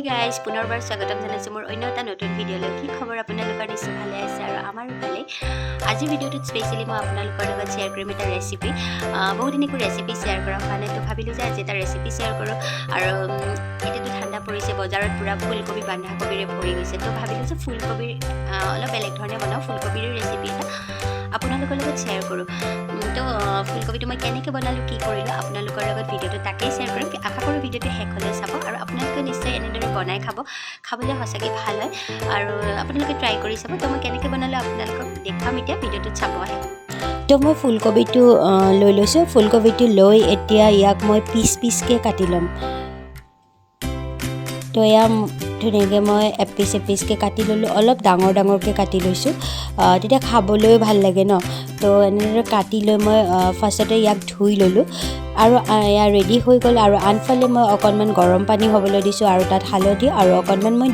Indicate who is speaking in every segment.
Speaker 1: Guys পুনৰবাৰ স্বাগতম জনাইছোঁ মোৰ অন্য এটা নতুন ভিডিঅ'লৈ। কি খবৰ আপোনালোকৰ? নিশ্চয় ভালে আছে আৰু আমাৰো ভালেই। আজিৰ ভিডিঅ'টোত স্পেচিয়েলি মই আপোনালোকৰ লগত শ্বেয়াৰ কৰিম এটা ৰেচিপি। বহুদিন একো ৰেচিপি শ্বেয়াৰ কৰা হোৱা নাই, তো ভাবিলোঁ যে আজি এটা ৰেচিপি শ্বেয়াৰ কৰোঁ। আৰু এতিয়াতো ঠাণ্ডা পৰিছে, বজাৰত পূৰা ফুলকবি বন্ধাকবিৰে ভৰি গৈছে, তো ভাবিলোঁ যে ফুলকবিৰ অলপ বেলেগ ধৰণে বনাওঁ, ফুলকবিৰ ৰেচিপি এটা আপোনালোকৰ লগত শ্বেয়াৰ কৰোঁ। তো ফুলকবিটো মই কেনেকৈ বনালোঁ, কি কৰিলোঁ আপোনালোকৰ লগত ভিডিঅ'টো তাকেই শ্বেয়াৰ কৰিম। আশা কৰোঁ ভিডিঅ'টো শেষলৈ চাব আৰু আপোনালোকে নিশ্চয় এনেদৰে বনাই খাবলৈ সঁচাকৈ ভাল হয় আৰু আপোনালোকে ট্ৰাই কৰি চাব। তো মই কেনেকৈ বনালোঁ আপোনালোকক দেখুৱাম, এতিয়া ভিডিঅ'টোত চাব আহে।
Speaker 2: তো মই ফুলকবিটো লৈ লৈছোঁ। ফুলকবিটো লৈ এতিয়া ইয়াক মই পিচকৈ কাটি ল'ম। তো এয়া ধুনীয়াকৈ মই এপিচকৈ কাটি ল'লোঁ। অলপ ডাঙৰকৈ কাটি লৈছোঁ, তেতিয়া খাবলৈও ভাল লাগে ন। তো এনেদৰে কাটি লৈ মই ফাৰ্ষ্টতে ইয়াক ধুই ল'লোঁ আৰু এয়া ৰেডি হৈ গ'ল। আৰু আনফালে মই অকণমান গৰম পানী হ'বলৈ দিছোঁ আৰু তাত হালধি আৰু অকণমান মই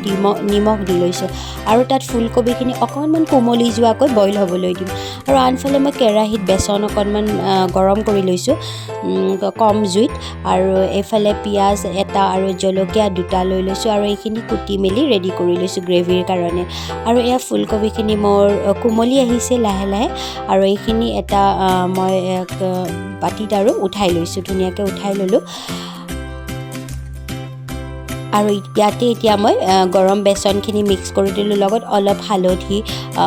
Speaker 2: নিমখ দি লৈছোঁ আৰু তাত ফুলকবিখিনি অকণমান কোমলি যোৱাকৈ বইল হ'বলৈ দিম। আৰু আনফালে মই কেৰাহীত বেচন অকণমান গৰম কৰি লৈছোঁ কম জুইত, আৰু এইফালে পিঁয়াজ এটা আৰু জলকীয়া দুটা লৈ লৈছোঁ আৰু এইখিনি কুটি মেলি ৰেডি কৰি লৈছোঁ গ্ৰেভিৰ কাৰণে। আৰু এয়া ফুলকবিখিনি মোৰ কোমলি আহিছে লাহে লাহে, আৰু এইখিনি এটা মই বাতিত আৰু উঠাই লৈছোঁ, ধুনীয়াকৈ উঠাই ল'লোঁ। আৰু ইয়াতে এতিয়া মই গৰম বেচনখিনি মিক্স কৰি দিলোঁ, লগত অলপ হালধি,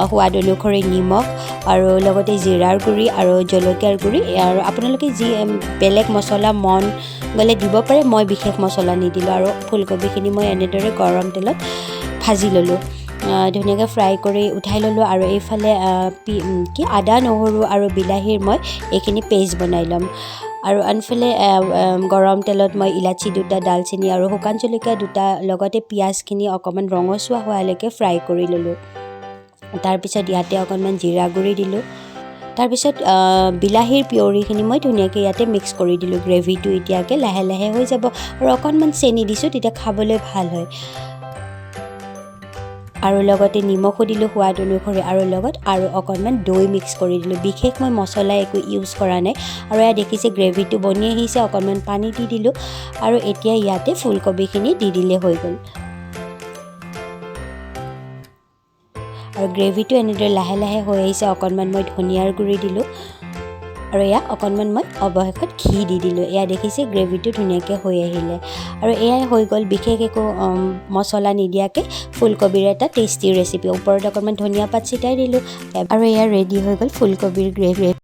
Speaker 2: সোৱাদ অনুসৰি নিমখ আৰু লগতে জিৰাৰ গুড়ি আৰু জলকীয়াৰ গুড়ি, আৰু আপোনালোকে যি বেলেগ মছলা মন গ'লে দিব পাৰে, মই বিশেষ মছলা নিদিলোঁ। আৰু ফুলকবিখিনি মই এনেদৰে গৰম তেলত ভাজি ল'লোঁ, ধুনীয়াকৈ ফ্ৰাই কৰি উঠাই ল'লোঁ। আৰু এইফালে আদা নহৰু আৰু বিলাহীৰ মই এইখিনি পেষ্ট বনাই ল'ম। আৰু আনফালে গৰম তেলত মই ইলাচি দুটা, ডালচেনি আৰু শুকান জলকীয়া দুটা, লগতে পিঁয়াজখিনি অকণমান ৰঙচুৱা হোৱালৈকে ফ্ৰাই কৰি ল'লোঁ। তাৰপিছত ইয়াতে অকণমান জিৰা গুড়ি দিলোঁ। তাৰপিছত বিলাহীৰ পিয়ৰিখিনি মই ধুনীয়াকৈ ইয়াতে মিক্স কৰি দিলোঁ। গ্ৰেভিটো এতিয়াকৈ লাহে লাহে হৈ যাব আৰু অকণমান চেনি দিছোঁ, তেতিয়া খাবলৈ ভাল হয়। আৰু লগতে নিমখো দিলোঁ সোৱাদ অনুসৰি, আৰু লগত আৰু অকণমান দৈ মিক্স কৰি দিলোঁ। বিশেষ মই মছলা একো ইউজ কৰা নাই। আৰু এয়া দেখিছে গ্ৰেভিটো বনি আহিছে, অকণমান পানী দি দিলোঁ আৰু এতিয়া ইয়াতে ফুলকবিখিনি দি দিলে হৈ গ'ল। আৰু গ্ৰেভিটো এনেদৰে লাহে লাহে হৈ আহিছে, অকণমান মই ধনিয়াৰ গুড়ি দিলোঁ আৰু এয়া অকণমান মই অৱশেষত ঘি দি দিলোঁ। এয়া দেখিছে গ্ৰেভিটো ধুনীয়াকৈ হৈ আহিলে, আৰু এয়াই হৈ গ'ল বিশেষ একো মছলা নিদিয়াকৈ ফুলকবিৰ এটা টেষ্টি ৰেচিপি। ওপৰত অকণমান ধনিয়া পাত ছিটাই দিলোঁ আৰু এয়া ৰেডি হৈ গ'ল ফুলকবিৰ গ্ৰেভি।